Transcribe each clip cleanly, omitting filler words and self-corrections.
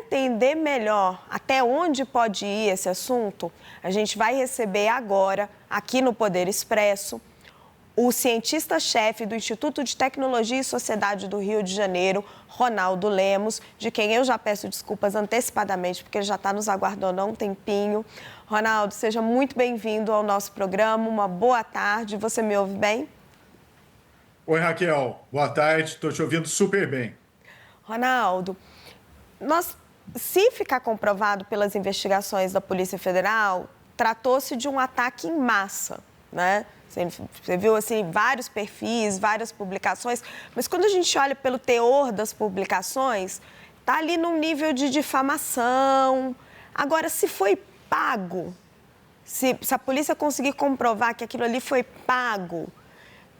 entender melhor até onde pode ir esse assunto, a gente vai receber agora, aqui no Poder Expresso, o cientista-chefe do Instituto de Tecnologia e Sociedade do Rio de Janeiro, Ronaldo Lemos, de quem eu já peço desculpas antecipadamente, porque ele já está nos aguardando há um tempinho. Ronaldo, seja muito bem-vindo ao nosso programa, uma boa tarde, você me ouve bem? Oi, Raquel, boa tarde, estou te ouvindo super bem. Ronaldo, se ficar comprovado pelas investigações da Polícia Federal, tratou-se de um ataque em massa, né? Você viu, assim, vários perfis, várias publicações, mas quando a gente olha pelo teor das publicações, está ali num nível de difamação. Agora, se foi pago, se a polícia conseguir comprovar que aquilo ali foi pago,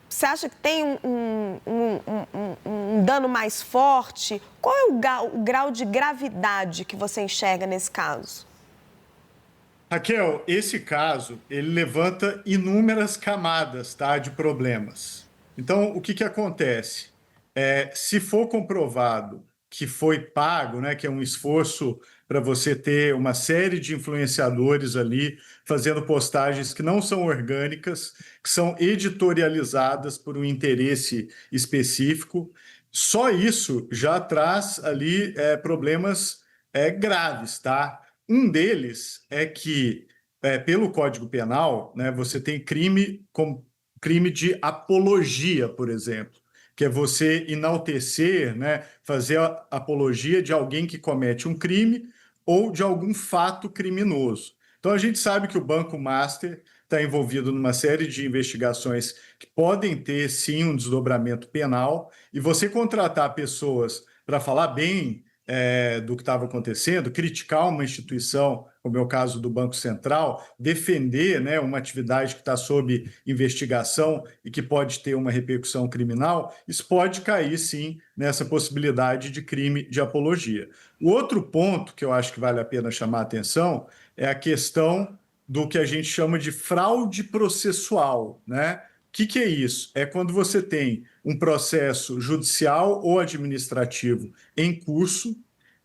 você acha que tem um dano mais forte? Qual é o grau de gravidade que você enxerga nesse caso? Raquel, esse caso, ele levanta inúmeras camadas, tá, de problemas. Então, o que acontece? Se for comprovado que foi pago, né, que é um esforço para você ter uma série de influenciadores ali fazendo postagens que não são orgânicas, que são editorializadas por um interesse específico, só isso já traz ali problemas graves, tá? Um deles é que, pelo Código Penal, né, você tem crime como crime de apologia, por exemplo, que é você enaltecer, né, fazer a apologia de alguém que comete um crime ou de algum fato criminoso. Então, a gente sabe que o Banco Master está envolvido numa série de investigações que podem ter, sim, um desdobramento penal, e você contratar pessoas para falar bem do que estava acontecendo, criticar uma instituição, como é o caso do Banco Central, defender, né, uma atividade que está sob investigação e que pode ter uma repercussão criminal, isso pode cair, sim, nessa possibilidade de crime de apologia. O outro ponto que eu acho que vale a pena chamar a atenção é a questão do que a gente chama de fraude processual, né? O que é isso? É quando você tem um processo judicial ou administrativo em curso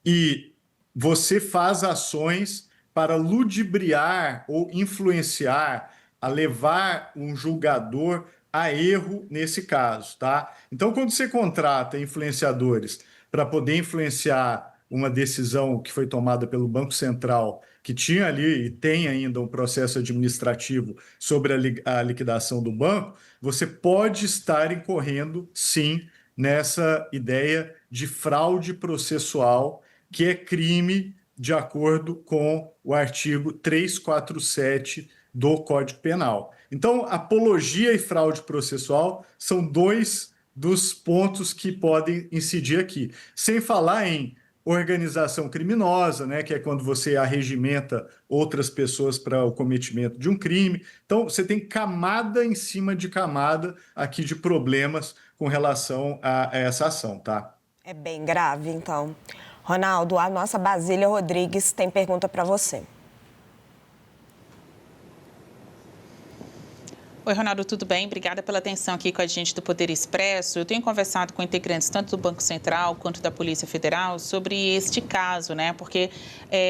e você faz ações para ludibriar ou influenciar, a levar um julgador a erro nesse caso, tá? Então, quando você contrata influenciadores para poder influenciar uma decisão que foi tomada pelo Banco Central, que tinha ali e tem ainda um processo administrativo sobre a liquidação do banco, você pode estar incorrendo, sim, nessa ideia de fraude processual, que é crime de acordo com o artigo 347 do Código Penal. Então, apologia e fraude processual são dois dos pontos que podem incidir aqui. Sem falar em organização criminosa, né, que é quando você arregimenta outras pessoas para o cometimento de um crime. Então, você tem camada em cima de camada aqui de problemas com relação a essa ação, tá? É bem grave, então. Ronaldo, a nossa Basília Rodrigues tem pergunta para você. Oi, Ronaldo, tudo bem? Obrigada pela atenção aqui com a gente do Poder Expresso. Eu tenho conversado com integrantes tanto do Banco Central quanto da Polícia Federal sobre este caso, né? Porque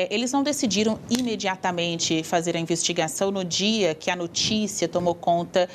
eles não decidiram imediatamente fazer a investigação no dia que a notícia tomou conta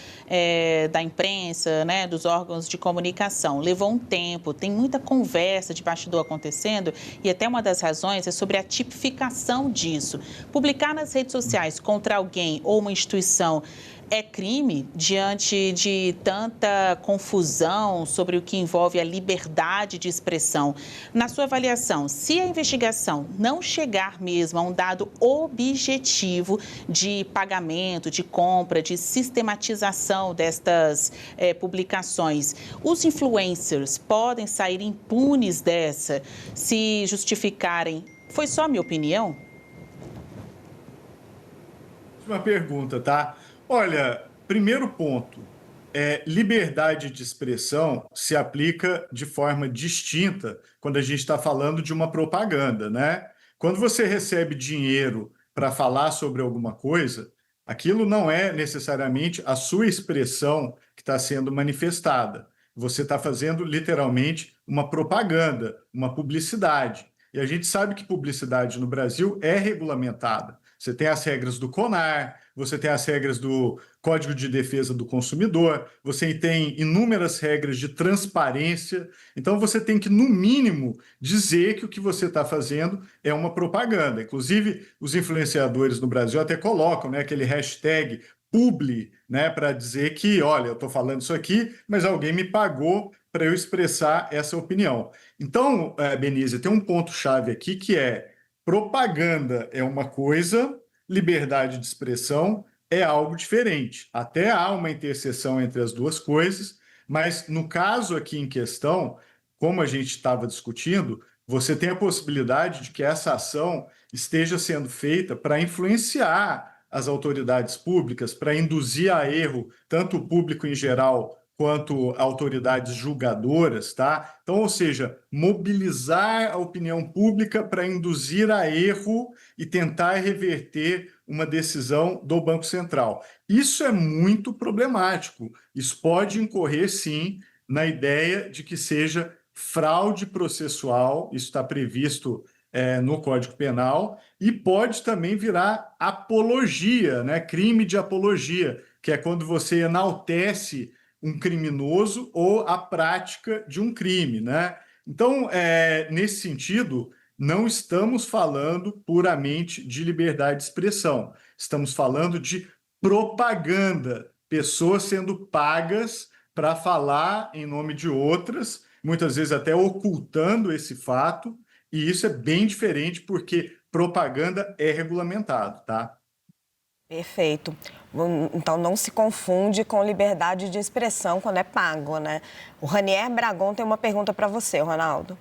da imprensa, né? Dos órgãos de comunicação. Levou um tempo, tem muita conversa de bastidor acontecendo e até uma das razões é sobre a tipificação disso. Publicar nas redes sociais contra alguém ou uma instituição é crime diante de tanta confusão sobre o que envolve a liberdade de expressão. Na sua avaliação, se a investigação não chegar mesmo a um dado objetivo de pagamento, de compra, de sistematização destas publicações, os influencers podem sair impunes dessa se justificarem? Foi só minha opinião? Uma pergunta, tá? Olha, primeiro ponto, liberdade de expressão se aplica de forma distinta quando a gente está falando de uma propaganda, né? Quando você recebe dinheiro para falar sobre alguma coisa, aquilo não é necessariamente a sua expressão que está sendo manifestada. Você está fazendo literalmente uma propaganda, uma publicidade. E a gente sabe que publicidade no Brasil é regulamentada. Você tem as regras do CONAR, você tem as regras do Código de Defesa do Consumidor, você tem inúmeras regras de transparência. Então, você tem que, no mínimo, dizer que o que você está fazendo é uma propaganda. Inclusive, os influenciadores no Brasil até colocam, né, aquele hashtag publi, né, para dizer que, olha, eu estou falando isso aqui, mas alguém me pagou para eu expressar essa opinião. Então, Benícia, tem um ponto-chave aqui que é propaganda é uma coisa, liberdade de expressão é algo diferente. Até há uma interseção entre as duas coisas, mas no caso aqui em questão, como a gente estava discutindo, você tem a possibilidade de que essa ação esteja sendo feita para influenciar as autoridades públicas, para induzir a erro tanto o público em geral quanto autoridades julgadoras, tá? Então, ou seja, mobilizar a opinião pública para induzir a erro e tentar reverter uma decisão do Banco Central. Isso é muito problemático. Isso pode incorrer, sim, na ideia de que seja fraude processual, isso está previsto no Código Penal, e pode também virar apologia, né? Crime de apologia, que é quando você enaltece um criminoso ou a prática de um crime, né? Então, nesse sentido, não estamos falando puramente de liberdade de expressão, estamos falando de propaganda, pessoas sendo pagas para falar em nome de outras, muitas vezes até ocultando esse fato, e isso é bem diferente porque propaganda é regulamentado, tá? Perfeito. Então não se confunde com liberdade de expressão quando é pago, né? O Ranier Bragon tem uma pergunta para você, Ronaldo.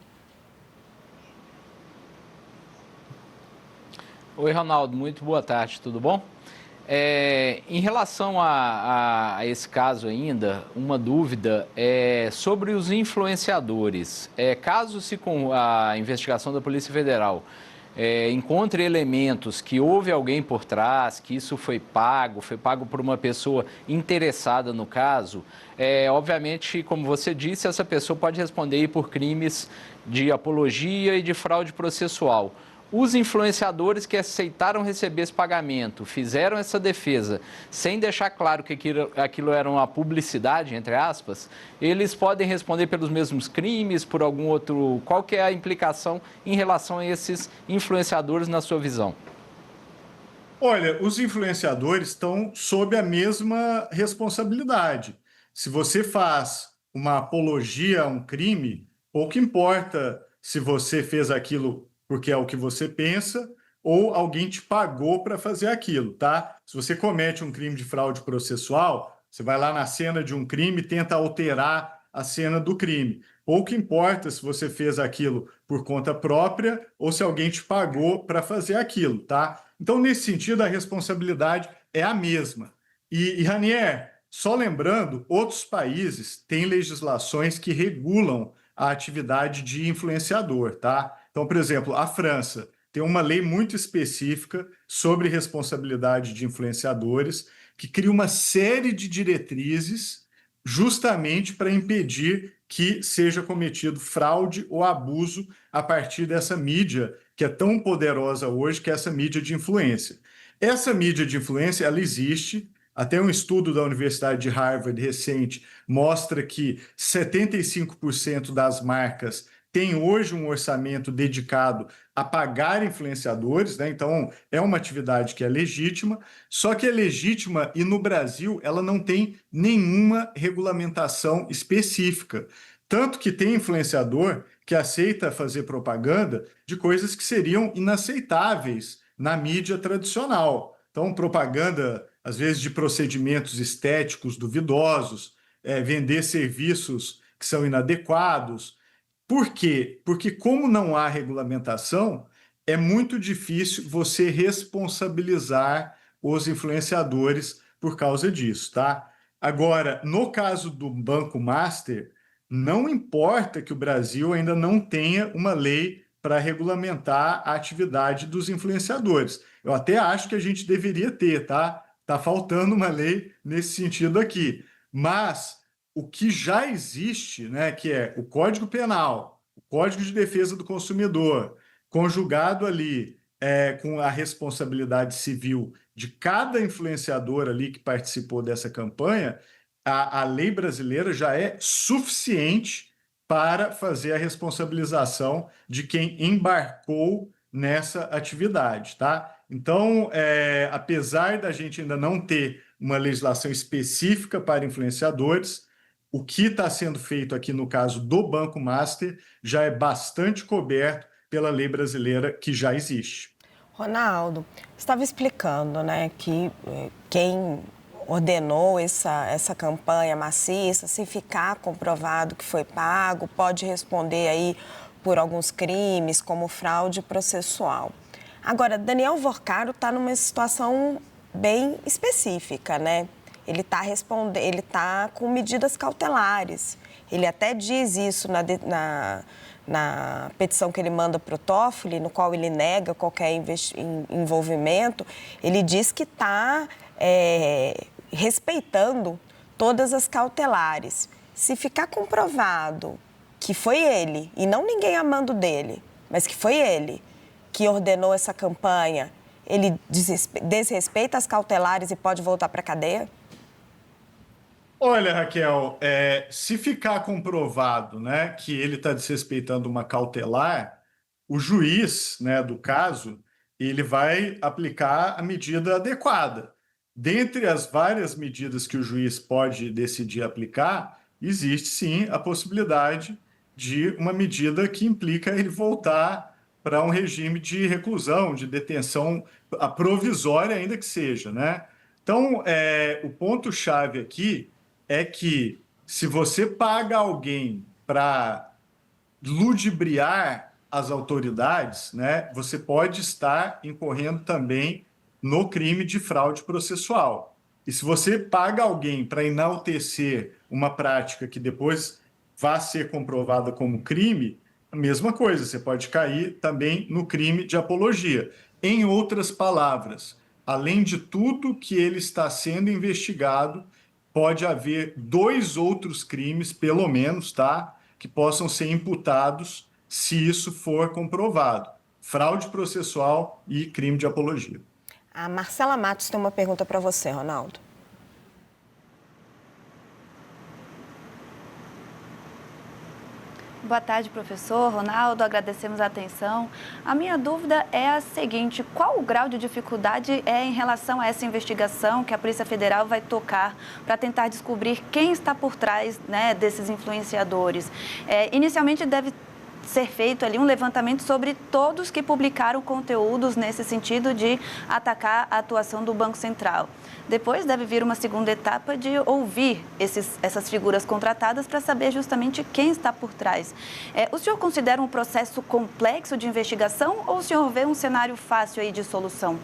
Oi, Ronaldo, muito boa tarde, tudo bom? Em relação a esse caso ainda, uma dúvida é sobre os influenciadores. Caso se com a investigação da Polícia Federal encontre elementos que houve alguém por trás, que isso foi pago por uma pessoa interessada no caso, obviamente, como você disse, essa pessoa pode responder por crimes de apologia e de fraude processual. Os influenciadores que aceitaram receber esse pagamento, fizeram essa defesa, sem deixar claro que aquilo era uma publicidade, entre aspas, eles podem responder pelos mesmos crimes, por algum outro... Qual que é a implicação em relação a esses influenciadores, na sua visão? Olha, os influenciadores estão sob a mesma responsabilidade. Se você faz uma apologia a um crime, pouco importa se você fez aquilo porque é o que você pensa, ou alguém te pagou para fazer aquilo, tá? Se você comete um crime de fraude processual, você vai lá na cena de um crime e tenta alterar a cena do crime. Pouco importa se você fez aquilo por conta própria ou se alguém te pagou para fazer aquilo, tá? Então, nesse sentido, a responsabilidade é a mesma. E Ranier, só lembrando, outros países têm legislações que regulam a atividade de influenciador, tá? Então, por exemplo, a França tem uma lei muito específica sobre responsabilidade de influenciadores, que cria uma série de diretrizes justamente para impedir que seja cometido fraude ou abuso a partir dessa mídia que é tão poderosa hoje, que é essa mídia de influência. Essa mídia de influência, ela existe. Até um estudo da Universidade de Harvard recente mostra que 75% das marcas tem hoje um orçamento dedicado a pagar influenciadores, né? Então, é uma atividade que é legítima, só que é legítima e no Brasil ela não tem nenhuma regulamentação específica. Tanto que tem influenciador que aceita fazer propaganda de coisas que seriam inaceitáveis na mídia tradicional. Então, propaganda, às vezes, de procedimentos estéticos duvidosos, vender serviços que são inadequados. Por quê? Porque, como não há regulamentação, é muito difícil você responsabilizar os influenciadores por causa disso, tá? Agora, no caso do Banco Master, não importa que o Brasil ainda não tenha uma lei para regulamentar a atividade dos influenciadores. Eu até acho que a gente deveria ter, tá? Tá faltando uma lei nesse sentido aqui. Mas o que já existe, né, que é o Código Penal, o Código de Defesa do Consumidor, conjugado ali com a responsabilidade civil de cada influenciador ali que participou dessa campanha, a lei brasileira já é suficiente para fazer a responsabilização de quem embarcou nessa atividade, tá? Então, apesar da gente ainda não ter uma legislação específica para influenciadores, o que está sendo feito aqui no caso do Banco Master já é bastante coberto pela lei brasileira que já existe. Ronaldo, você estava explicando, né, que quem ordenou essa campanha maciça, se ficar comprovado que foi pago, pode responder aí por alguns crimes, como fraude processual. Agora, Daniel Vorcaro está numa situação bem específica, né? Ele está com medidas cautelares. Ele até diz isso na petição que ele manda para o Toffoli, no qual ele nega qualquer envolvimento. Ele diz que está respeitando todas as cautelares. Se ficar comprovado que foi ele, e não ninguém a mando dele, mas que foi ele que ordenou essa campanha, ele desrespeita as cautelares e pode voltar para a cadeia? Olha, Raquel, se ficar comprovado, né, que ele está desrespeitando uma cautelar, o juiz, né, do caso, ele vai aplicar a medida adequada. Dentre as várias medidas que o juiz pode decidir aplicar, existe sim a possibilidade de uma medida que implica ele voltar para um regime de reclusão, de detenção provisória, ainda que seja, né? Então, o ponto-chave aqui é que se você paga alguém para ludibriar as autoridades, né, você pode estar incorrendo também no crime de fraude processual. E se você paga alguém para enaltecer uma prática que depois vá ser comprovada como crime, a mesma coisa, você pode cair também no crime de apologia. Em outras palavras, além de tudo que ele está sendo investigado, pode haver 2 outros crimes, pelo menos, tá, que possam ser imputados se isso for comprovado: fraude processual e crime de apologia. A Marcela Matos tem uma pergunta para você, Ronaldo. Boa tarde, professor Ronaldo. Agradecemos a atenção. A minha dúvida é a seguinte: qual o grau de dificuldade em relação a essa investigação que a Polícia Federal vai tocar para tentar descobrir quem está por trás, né, desses influenciadores? Inicialmente deve ser feito ali um levantamento sobre todos que publicaram conteúdos nesse sentido de atacar a atuação do Banco Central. Depois deve vir uma segunda etapa de ouvir essas figuras contratadas para saber justamente quem está por trás. O senhor considera um processo complexo de investigação ou o senhor vê um cenário fácil aí de solução?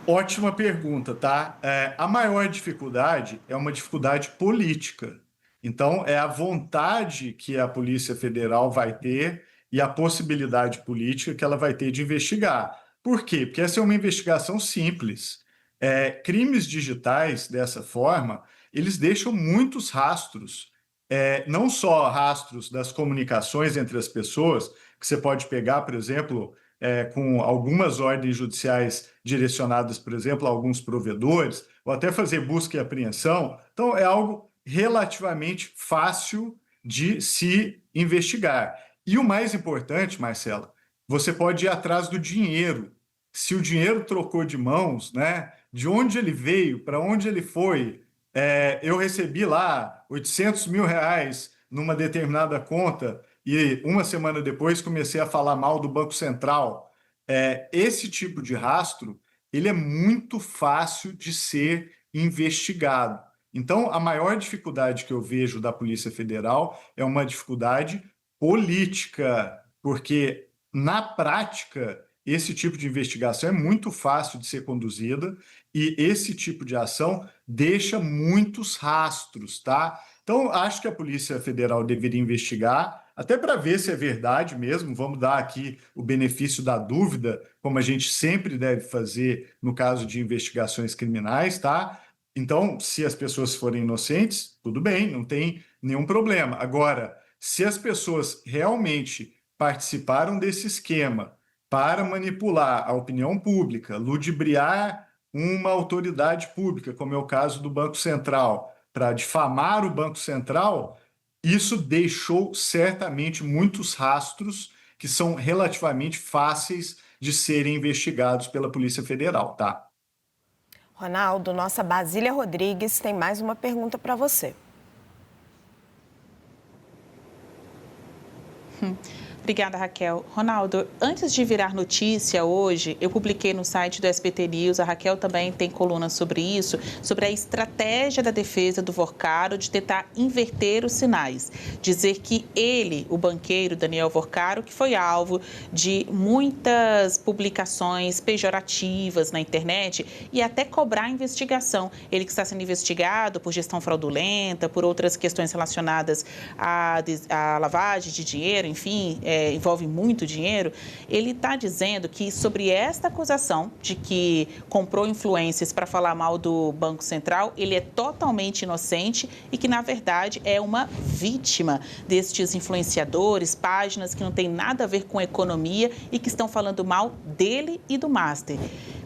Ótima pergunta, tá? A maior dificuldade é uma dificuldade política. Então, é a vontade que a Polícia Federal vai ter e a possibilidade política que ela vai ter de investigar. Por quê? Porque essa é uma investigação simples. Crimes digitais, dessa forma, eles deixam muitos rastros. Não só rastros das comunicações entre as pessoas, que você pode pegar, por exemplo, com algumas ordens judiciais direcionadas, por exemplo, a alguns provedores, ou até fazer busca e apreensão. Então, é algo relativamente fácil de se investigar. E o mais importante, Marcela, você pode ir atrás do dinheiro. Se o dinheiro trocou de mãos, né, de onde ele veio, para onde ele foi. Eu recebi lá R$800 mil numa determinada conta e uma semana depois comecei a falar mal do Banco Central. Esse tipo de rastro, ele é muito fácil de ser investigado. Então, a maior dificuldade que eu vejo da Polícia Federal é uma dificuldade política, porque, na prática, esse tipo de investigação é muito fácil de ser conduzida e esse tipo de ação deixa muitos rastros, tá? Então, acho que a Polícia Federal deveria investigar, até para ver se é verdade mesmo. Vamos dar aqui o benefício da dúvida, como a gente sempre deve fazer no caso de investigações criminais, tá? Então, se as pessoas forem inocentes, tudo bem, não tem nenhum problema. Agora, se as pessoas realmente participaram desse esquema para manipular a opinião pública, ludibriar uma autoridade pública, como é o caso do Banco Central, para difamar o Banco Central, isso deixou certamente muitos rastros que são relativamente fáceis de serem investigados pela Polícia Federal, tá? Ronaldo, nossa Basília Rodrigues tem mais uma pergunta para você. Obrigada, Raquel. Ronaldo, antes de virar notícia hoje, eu publiquei no site do SBT News, a Raquel também tem coluna sobre isso, sobre a estratégia da defesa do Vorcaro de tentar inverter os sinais. Dizer que ele, o banqueiro Daniel Vorcaro, que foi alvo de muitas publicações pejorativas na internet e até cobrar investigação. Ele que está sendo investigado por gestão fraudulenta, por outras questões relacionadas à lavagem de dinheiro, enfim, envolve muito dinheiro, ele está dizendo que sobre esta acusação de que comprou influências para falar mal do Banco Central, ele é totalmente inocente e que, na verdade, é uma vítima destes influenciadores, páginas que não têm nada a ver com economia e que estão falando mal dele e do Master.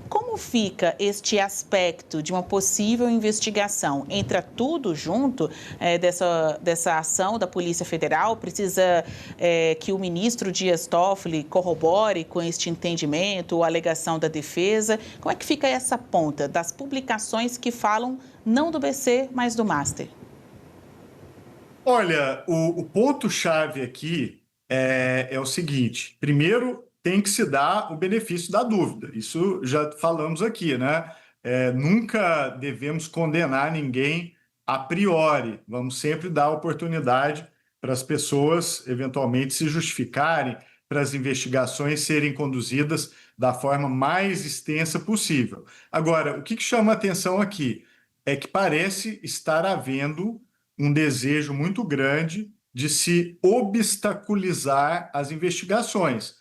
Como fica este aspecto de uma possível investigação? Entra tudo junto dessa ação da Polícia Federal? Precisa que o ministro Dias Toffoli corrobore com este entendimento ou alegação da defesa? Como é que fica essa ponta das publicações que falam não do BC, mas do Master? Olha, o ponto-chave aqui é o seguinte. Primeiro, tem que se dar o benefício da dúvida. Isso já falamos aqui, né? Nunca devemos condenar ninguém a priori. Vamos sempre dar oportunidade para as pessoas, eventualmente, se justificarem, para as investigações serem conduzidas da forma mais extensa possível. Agora, o que chama a atenção aqui é que parece estar havendo um desejo muito grande de se obstaculizar as investigações.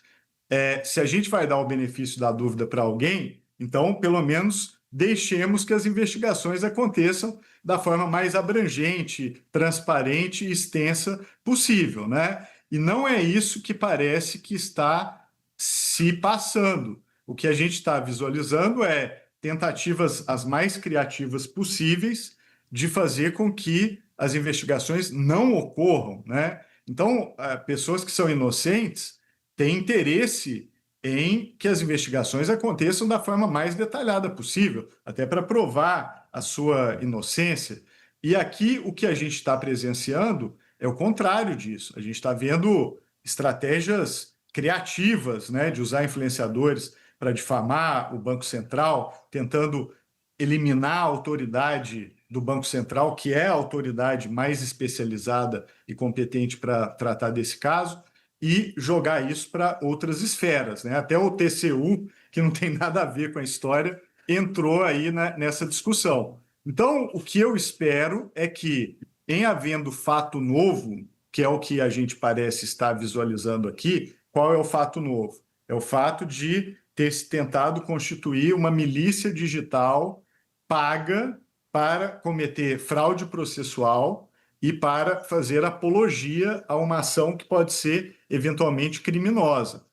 Se a gente vai dar o benefício da dúvida para alguém, então, pelo menos, deixemos que as investigações aconteçam da forma mais abrangente, transparente e extensa possível, né? E não é isso que parece que está se passando. O que a gente está visualizando é tentativas as mais criativas possíveis de fazer com que as investigações não ocorram, né? Então, pessoas que são inocentes têm interesse em que as investigações aconteçam da forma mais detalhada possível, até para provar a sua inocência. E aqui o que a gente está presenciando é o contrário disso. A gente está vendo estratégias criativas, né, de usar influenciadores para difamar o Banco Central, tentando eliminar a autoridade do Banco Central, que é a autoridade mais especializada e competente para tratar desse caso, e jogar isso para outras esferas, né? Até o TCU, que não tem nada a ver com a história, entrou aí nessa discussão. Então, o que eu espero é que, em havendo fato novo, que é o que a gente parece estar visualizando aqui, qual é o fato novo? É o fato de ter se tentado constituir uma milícia digital paga para cometer fraude processual e para fazer apologia a uma ação que pode ser eventualmente criminosa.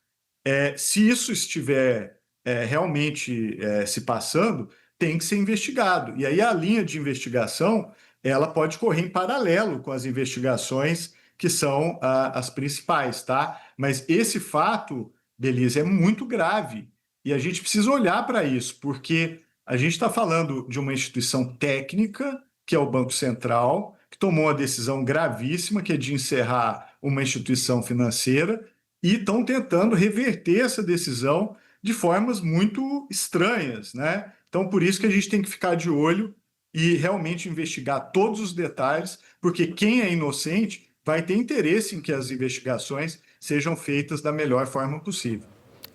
Se isso estiver realmente se passando, tem que ser investigado. E aí a linha de investigação ela pode correr em paralelo com as investigações que são as principais, tá? Mas esse fato, Belisa, é muito grave e a gente precisa olhar para isso, porque a gente está falando de uma instituição técnica, que é o Banco Central, que tomou uma decisão gravíssima, que é de encerrar uma instituição financeira, e estão tentando reverter essa decisão de formas muito estranhas, né? Então, por isso que a gente tem que ficar de olho e realmente investigar todos os detalhes, porque quem é inocente vai ter interesse em que as investigações sejam feitas da melhor forma possível.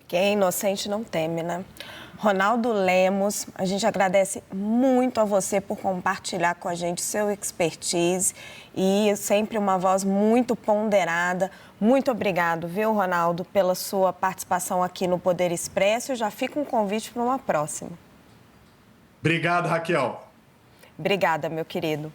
Quem é inocente não teme, né? Ronaldo Lemos, a gente agradece muito a você por compartilhar com a gente seu expertise e sempre uma voz muito ponderada. Muito obrigado, viu, Ronaldo, pela sua participação aqui no Poder Expresso. Já fica um convite para uma próxima. Obrigado, Raquel. Obrigada, meu querido.